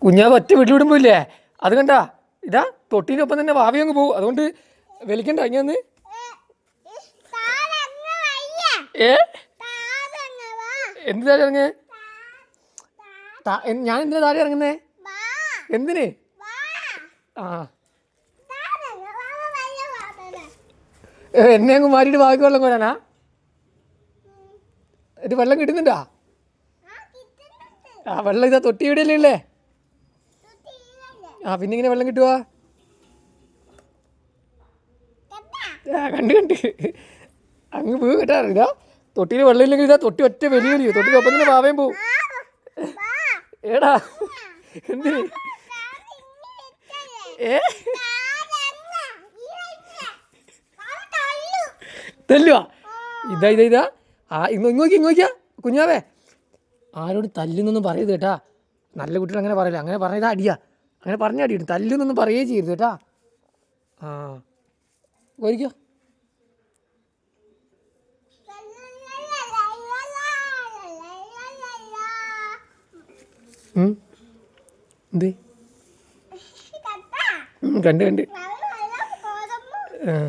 കുഞ്ഞാവ് ഒറ്റ വീട്ടിൽ വിടുമ്പോയില്ലേ അത് കണ്ടാ ഇതാ തൊട്ടീനൊപ്പം തന്നെ വാവി അങ്ങ് പോകും. അതുകൊണ്ട് വലിക്കണ്ട ഇങ്ങനെ എന്ത് താഴെ ഇറങ്ങേ? ഞാൻ എന്തിനാ താഴെ ഇറങ്ങുന്നേ? എന്തിന്? ആ എന്നെ അങ്ങ് മാറിയിട്ട് ബാക്കി വെള്ളം കോരാനാ? ഒരു വെള്ളം കിട്ടുന്നുണ്ടാ? ആ വെള്ളം ഇതാ തൊട്ടി ഇവിടെയല്ലേ ഉള്ളേ? ആ പിന്നെ ഇങ്ങനെ വെള്ളം കിട്ടുവാ? ആ കണ്ട് അങ്ങ് പോയി കേട്ടാ. ഇതാ തൊട്ടിയിൽ വെള്ളം ഇല്ലെങ്കിൽ ഇതാ തൊട്ടി ഒറ്റ വലിയ തൊട്ടിയിൽ ഒപ്പം തന്നെ പാവയും പോവും. ഏടാ എന്തിന്? തല്ലുവാ? ഇതാ ഇങ്ങോക്കിയാ കുഞ്ഞാവേ ആരോട് തല്ലുന്നൊന്നും പറയരുത് കേട്ടാ. നല്ല കുട്ടികൾ അങ്ങനെ പറയില്ല. അങ്ങനെ പറഞ്ഞാൽ അടിയാ. അങ്ങനെ പറഞ്ഞാൽ അടിയിട്ടു. തല്ലുന്നൊന്നും പറയുകയും ചെയ്യരുത് കേട്ടാ. ആ പോയിരിക്കോ. എന്ത് കണ്ട്